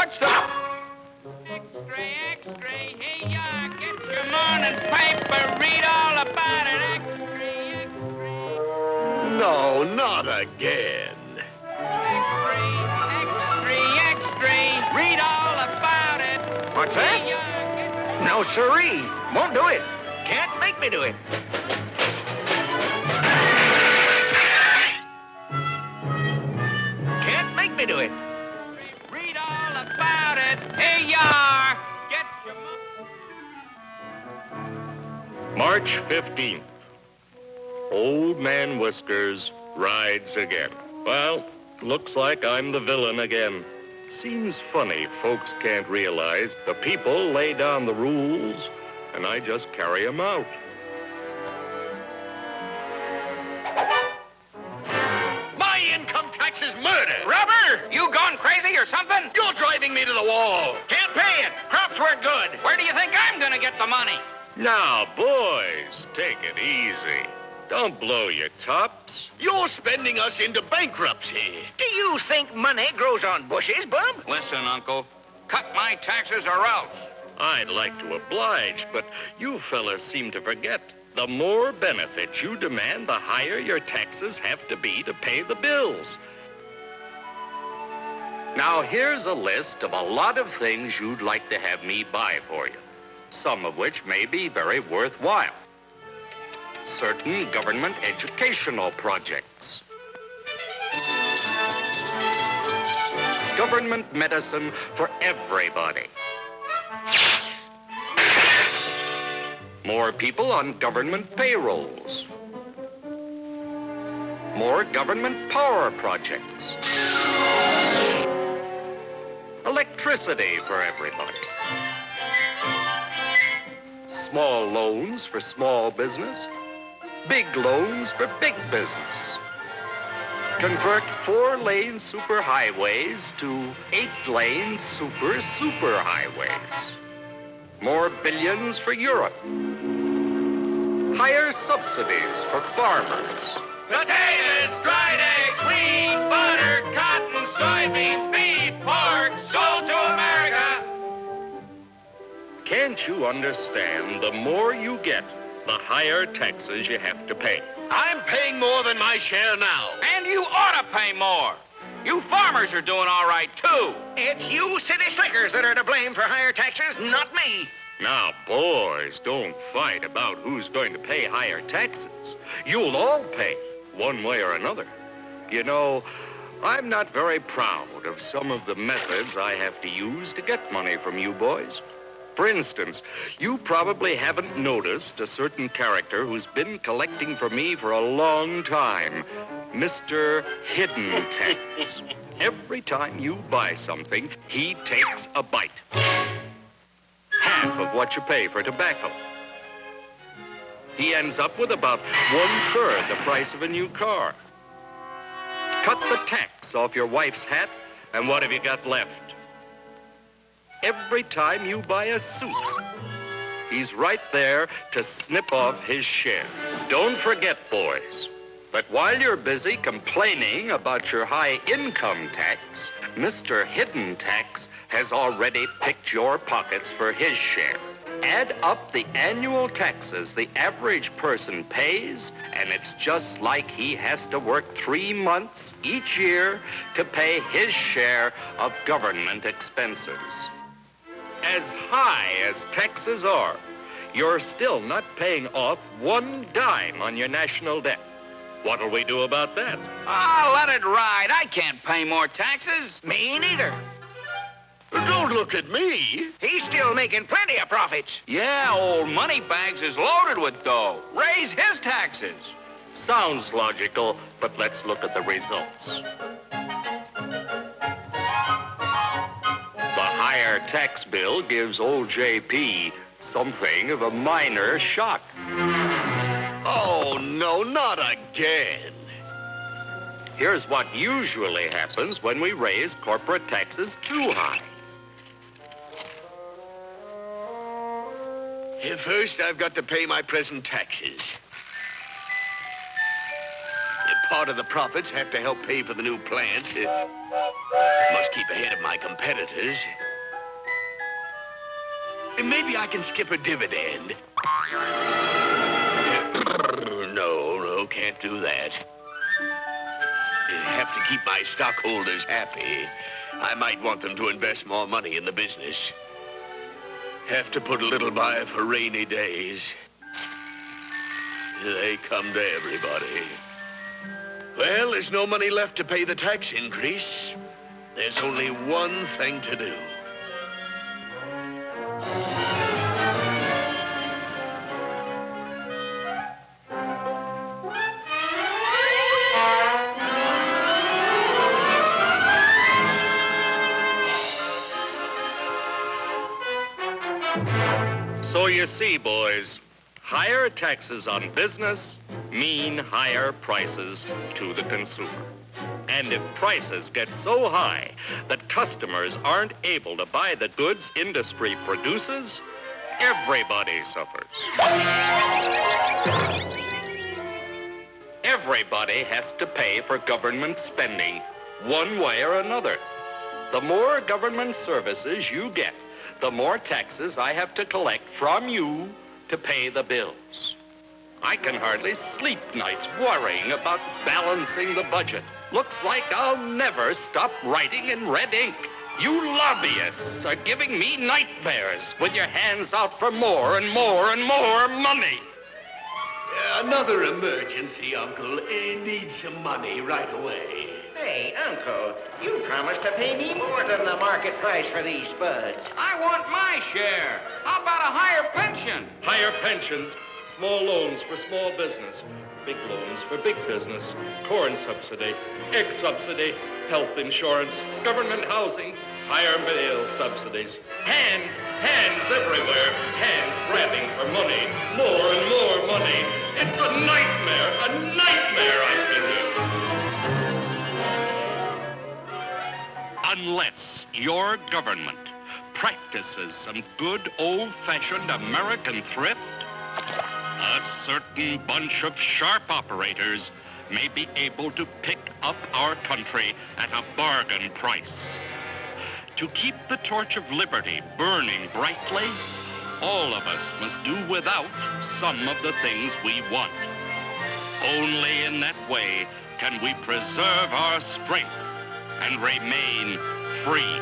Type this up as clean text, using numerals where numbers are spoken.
What's the... Extra, extra, here ya, get your morning paper, read all about it. Extra, extra. No, not again. Extra, extra, extra, read all about it. What's that? Here ya, get your... No, sirree. Won't do it. Can't make me do it. Can't make me do it. Read all about it. Here you are. Get your... March 15th. Old Man Whiskers rides again. Well, looks like I'm the villain again. Seems funny folks can't realize the people lay down the rules and I just carry 'em out. My income tax is murder. Rubber, you gone crazy or something? You're driving me to the wall. Can't pay it. Crops weren't good. Where do you think I'm gonna get the money? Now, boys, take it easy. Don't blow your tops. You're spending us into bankruptcy. Do you think money grows on bushes, Bub? Listen, Uncle. Cut my taxes or else. I'd like to oblige, but you fellas seem to forget. The more benefits you demand, the higher your taxes have to be to pay the bills. Now, here's a list of a lot of things you'd like to have me buy for you, some of which may be very worthwhile. Certain government educational projects. Government medicine for everybody. More people on government payrolls. More government power projects. Electricity for everybody. Small loans for small business. Big loans for big business. Convert 4-lane superhighways to 8-lane superhighways. More billions for Europe. Higher subsidies for farmers. Potatoes, dried eggs, wheat, butter, cotton, soybeans, beef, pork, sold to America. Can't you understand? The more you get, the higher taxes you have to pay. I'm paying more than my share now. And you ought to pay more. You farmers are doing all right, too. It's you city slickers that are to blame for higher taxes, not me. Now, boys, don't fight about who's going to pay higher taxes. You'll all pay, one way or another. You know, I'm not very proud of some of the methods I have to use to get money from you boys. For instance, you probably haven't noticed a certain character who's been collecting for me for a long time, Mr. Hidden Tax. Every time you buy something, he takes a bite. Half of what you pay for tobacco. He ends up with about 1/3 the price of a new car. Cut the tax off your wife's hat, and what have you got left? Every time you buy a suit, he's right there to snip off his share. Don't forget, boys, that while you're busy complaining about your high income tax, Mr. Hidden Tax has already picked your pockets for his share. Add up the annual taxes the average person pays, and it's just like he has to work 3 months each year to pay his share of government expenses. As high as taxes are, you're still not paying off 1 dime on your national debt. What'll we do about that? Oh, let it ride. I can't pay more taxes. Me neither. Don't look at me. He's still making plenty of profits. Yeah, old Moneybags is loaded with dough. Raise his taxes. Sounds logical, but let's look at the results. The higher tax bill gives old JP something of a minor shock. Oh, no, not again. Here's what usually happens when we raise corporate taxes too high. First, I've got to pay my present taxes. Part of the profits have to help pay for the new plant. Must keep ahead of my competitors. And maybe I can skip a dividend. No, can't do that. Have to keep my stockholders happy. I might want them to invest more money in the business. Have to put a little by for rainy days. They come to everybody. Well, there's no money left to pay the tax increase. There's only one thing to do. So you see, boys, higher taxes on business mean higher prices to the consumer. And if prices get so high that customers aren't able to buy the goods industry produces, everybody suffers. Everybody has to pay for government spending, one way or another. The more government services you get, the more taxes I have to collect from you to pay the bills. I can hardly sleep nights worrying about balancing the budget. Looks like I'll never stop writing in red ink. You lobbyists are giving me nightmares with your hands out for more and more and more money. Another emergency, Uncle. Need some money right away. Hey, Uncle, you promised to pay me more than the market price for these spuds. I want my share. How about a higher pension? Higher pensions, small loans for small business, big loans for big business, corn subsidy, egg subsidy, health insurance, government housing, higher mail subsidies. Hands everywhere, hands grabbing for money, more and more money. It's a nightmare, I tell you. Unless your government practices some good old-fashioned American thrift, a certain bunch of sharp operators may be able to pick up our country at a bargain price. To keep the torch of liberty burning brightly, all of us must do without some of the things we want. Only in that way can we preserve our strength and remain free.